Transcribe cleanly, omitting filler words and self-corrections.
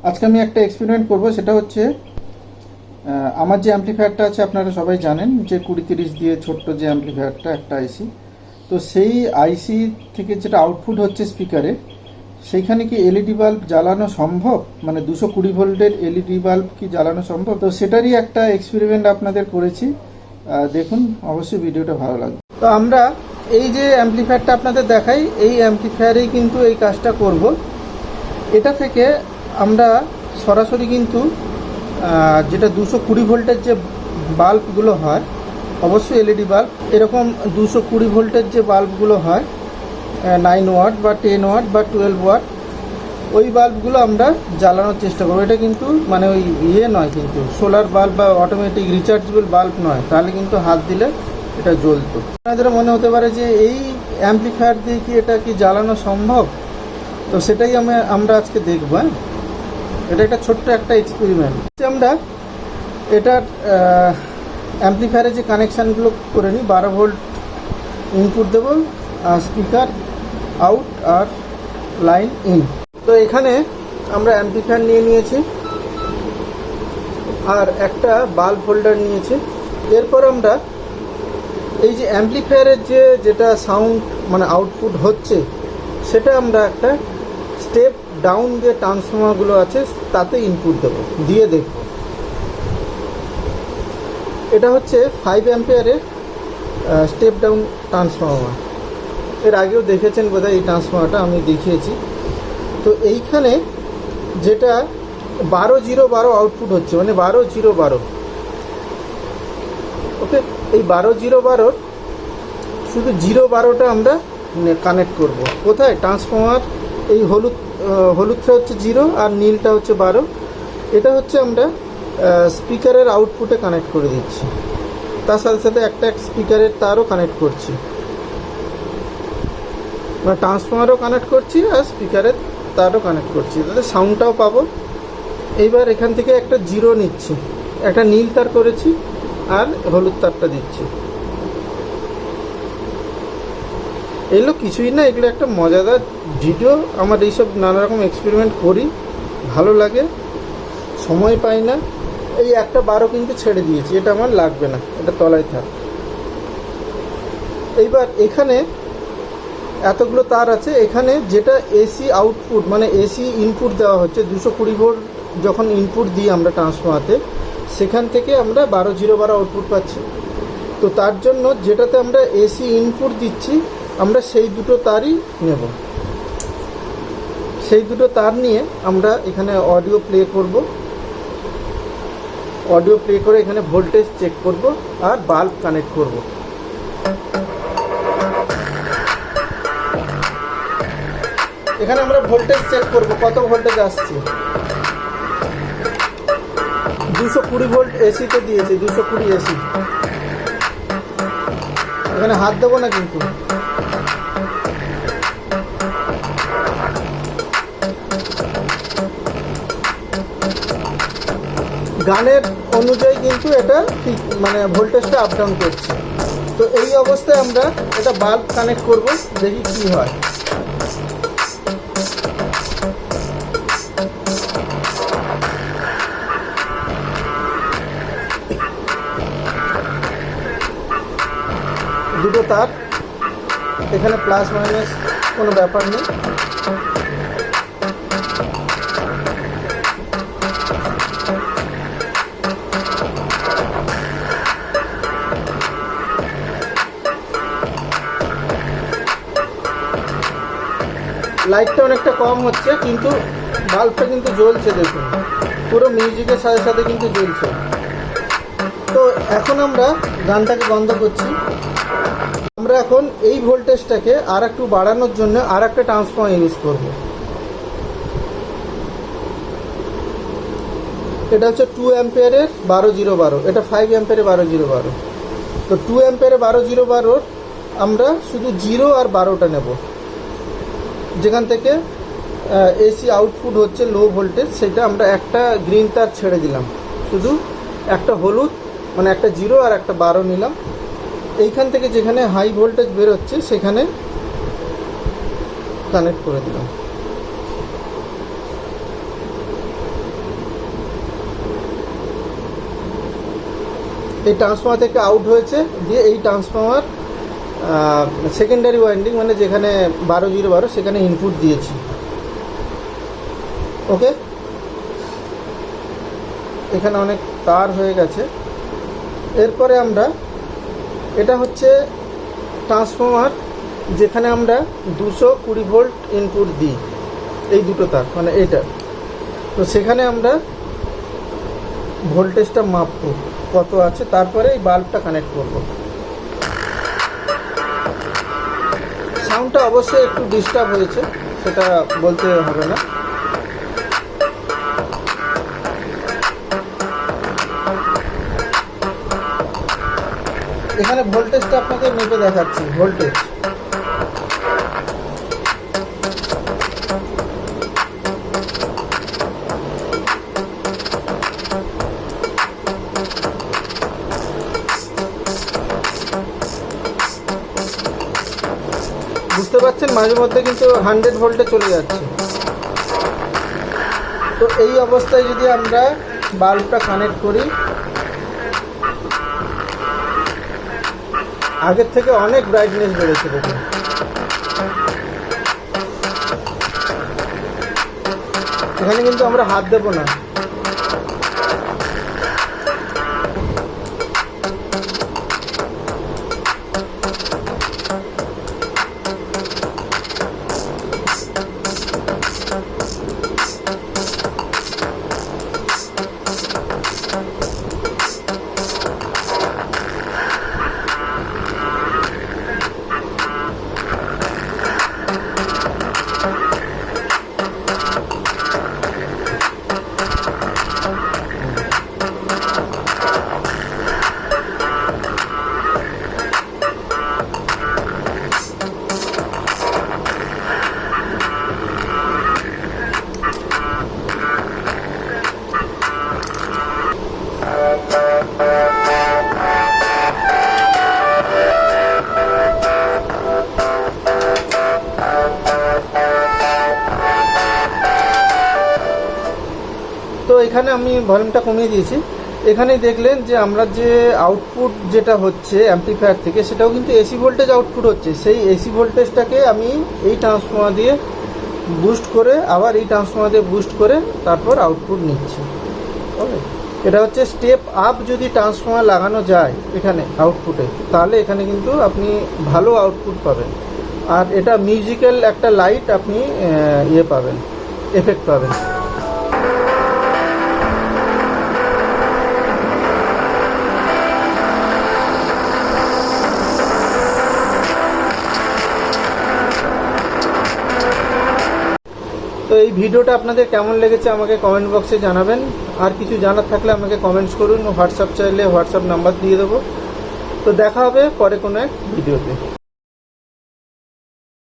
আজকে আমি একটা এক্সপেরিমেন্ট করব, সেটা হচ্ছে আমার যে অ্যাম্পলিফায়ারটা আছে আপনারা সবাই জানেন যে 20-30 দিয়ে ছোট্ট যে অ্যাম্পলিফায়ারটা একটা আইসি। তো সেই আইসি থেকে যেটা আউটপুট হচ্ছে স্পিকারে, সেইখানে কি এলইডি বাল্ব জ্বালানো সম্ভব? মানে 220 ভোল্টের এলইডি বাল্ব কি জ্বালানো সম্ভব? তো সেটারই একটা এক্সপেরিমেন্ট আপনাদের করেছি। দেখুন, অবশ্যই ভিডিওটা ভালো লাগবে। তো আমরা এই যে অ্যাম্পলিফায়ারটা আপনাদের দেখাই, এই অ্যাম্পলিফায়ারেই কিন্তু এই কাজটা করব। এটা থেকে আমরা সরাসরি কিন্তু যেটা 220 ভোল্টের যে বাল্বগুলো হয়, অবশ্যই এলইডি বাল্ব, এরকম 220 ভোল্টের যে বাল্বগুলো হয় 9 ওয়াট বা 10 ওয়াট বা 12 ওয়াট, ওই বাল্বগুলো আমরা জ্বালানোর চেষ্টা করবো। এটা কিন্তু মানে ওই নয়, কিন্তু সোলার বাল্ব বা অটোমেটিক রিচার্জেবল বাল্ব নয়, তাহলে কিন্তু হাত দিলে এটা জ্বলতো। আপনাদের মনে হতে পারে যে এই অ্যাম্পলিফায়ার দিয়ে কি এটা কি জ্বালানো সম্ভব? তো সেটাই আমরা আজকে দেখবো। এটা একটা ছোট্ট একটা এক্সপেরিমেন্ট। আমরা এটার অ্যাম্পলিফায়ারে যে কানেকশানগুলো করে নিই, 12 ভোল্ট ইনপুট দেবো, স্পিকার আউট আর লাইন ইন। তো এখানে আমরা অ্যাম্পলিফায়ার নিয়ে নিয়েছি আর একটা বাল্ব হোল্ডার নিয়েছি। এরপর আমরা এই যে অ্যাম্পলিফায়ারের যেটা সাউন্ড মানে আউটপুট হচ্ছে, সেটা আমরা একটা স্টেপ ডাউন যে ট্রান্সফর্মারগুলো আছে তাতে ইনপুট দেবো, দিয়ে দেখব। এটা হচ্ছে 5 অ্যাম্পিয়ারের স্টেপ ডাউন ট্রান্সফর্মার। এর আগেও দেখেছেন বোধহয়, এই ট্রান্সফর্মারটা আমি দেখিয়েছি। তো এইখানে যেটা 12-0-12 আউটপুট হচ্ছে, মানে 12-0-12, ওকে। এই 12-0-12 শুধু 0-12টা আমরা কানেক্ট করব। কোথায়? ট্রান্সফর্মার এই হলুদটা হচ্ছে 0 আর নীলটা হচ্ছে 12। এটা হচ্ছে আমরা স্পিকারের আউটপুটে কানেক্ট করে দিচ্ছি। তার সাথে সাথে একটা স্পিকারের তারও কানেক্ট করছি, মানে ট্রান্সফর্মারও কানেক্ট করছি আর স্পিকারের তারও কানেক্ট করছি, তাতে সাউন্ডটাও পাবো। এইবার এখান থেকে একটা 0 নিচ্ছি, একটা নীল তার করেছি আর হলুদ তারটা দিচ্ছি। এগুলো কিছুই না, এগুলো একটা মজাদার ভিডিও। আমার এইসব নানা রকম এক্সপেরিমেন্ট করি, ভালো লাগে, সময় পাই না। এই একটা 12 কিন্তু ছেড়ে দিয়েছি, এটা আমার লাগবে না, এটা তলায় থাক। এইবার এখানে এতগুলো তার আছে, এখানে যেটা এসি আউটপুট মানে এসি ইনপুট দেওয়া হচ্ছে 220 ভোল্ট যখন ইনপুট দিই আমরা ট্রান্সফর্মারতে, সেখান থেকে আমরা 12-0-12 আউটপুট পাচ্ছি। তো তার জন্য যেটাতে আমরা এসি ইনপুট দিচ্ছি, আমরা সেই দুটো তারই নেব। সেই দুটো তার নিয়ে আমরা এখানে অডিও প্লে করব। অডিও প্লে করে এখানে ভোল্টেজ চেক করব আর বাল্ব কানেক্ট করব। এখানে আমরা ভোল্টেজ চেক করব, কত ভোল্টেজ আসছে। 220 ভোল্ট এসিতে দিয়েছি, 220 এসি। এখানে হাত দেবো না কিন্তু। গানের অনুযায়ী কিন্তু এটা ঠিক মানে ভোল্টেজটা আপ ডাউন করছে। তো এই অবস্থায় আমরা এটা বাল্ব কানেক্ট করব, দেখি কি হয়। দুটো তার, এখানে প্লাস মাইনাস কোনো ব্যাপার নেই। লাইটটা অনেকটা কম হচ্ছে, কিন্তু বাল্বটা কিন্তু জ্বলছে, দেখুন পুরো মিউজিকের সাথে সাথে কিন্তু জ্বলছে। তো এখন আমরা গানটাকে বন্ধ করছি। আমরা এখন এই ভোল্টেজটাকে আর একটু বাড়ানোর জন্য আর একটা ট্রান্সফর্মার ইউজ করব। এটা হচ্ছে 2 অ্যাম্পিয়ারের 12-0-12, এটা 5 অ্যাম্পিয়ারের 12-0-12। তো 2 অ্যাম্পিয়ারের 12-0-12 আমরা শুধু 0 আর 12টা নেব। যেখান থেকে এসি আউটপুট হচ্ছে লো ভোল্টেজ, সেটা আমরা একটা গ্রিন তার ছেড়ে দিলাম, শুধু একটা হলুদ মানে একটা 0 আর একটা 12 নিলাম। এইখান থেকে যেখানে হাই ভোল্টেজ বেরোচ্ছে সেখানে কানেক্ট করে দিলাম। এই ট্রান্সফর্মার থেকে আউট হয়েছে, দিয়ে এই ট্রান্সফর্মার সেকেন্ডারি ওয়াইন্ডিং মানে যেখানে 12-0-12 সেখানে ইনপুট দিয়েছি। ওকে, এখানে অনেক তার হয়ে গেছে। এরপরে আমরা, এটা হচ্ছে ট্রান্সফর্মার যেখানে আমরা 220 ভোল্ট ইনপুট দিই, এই দুটো তার মানে এটা। তো সেখানে আমরা ভোল্টেজটা মাপবো কত আছে, তারপরে এই বাল্বটা কানেক্ট করব। সাউন্ডটা অবশ্যই একটু ডিস্টার্ব হয়েছে, সেটা বলতে হবে না। এখানে ভোল্টেজটা আপনাকে মেপে দেখাচ্ছি, ভোল্টেজ বুঝতে পারছেন, মাঝে মধ্যে কিন্তু 100 ভোল্টে চলে যাচ্ছে। তো এই অবস্থায় যদি আমরা বাল্বটা কানেক্ট করি, আগের থেকে অনেক ব্রাইটনেস বেড়েছে দেখুন। এখানে কিন্তু আমরা হাত দেবো না। তো এখানে আমি ভলিউমটা কমিয়ে দিয়েছি। এখানেই দেখলেন যে আমরা যে আউটপুট যেটা হচ্ছে অ্যাম্পলিফায়ার থেকে, সেটাও কিন্তু এসি ভোল্টেজ আউটপুট হচ্ছে। সেই এসি ভোল্টেজটাকে আমি এই ট্রান্সফর্মার দিয়ে বুস্ট করে, আবার এই ট্রান্সফর্মার দিয়ে বুস্ট করে তারপর আউটপুট নিচ্ছি। ওকে, এটা হচ্ছে স্টেপ আপ যদি ট্রান্সফর্মার লাগানো যায় এখানে আউটপুটে, তাহলে এখানে কিন্তু আপনি ভালো আউটপুট পাবেন। আর এটা মিউজিক্যাল একটা লাইট আপনি ইয়ে পাবেন, এফেক্ট পাবেন। তো এই ভিডিওটা আপনাদের কেমন লেগেছে আমাকে কমেন্ট বক্সে জানাবেন। আর কিছু জানার থাকলে আমাকে কমেন্টস করুন, হোয়াটসঅ্যাপ চাইলে হোয়াটসঅ্যাপ নাম্বার দিয়ে দেবো। তো দেখা হবে পরে কোনো এক ভিডিওতে।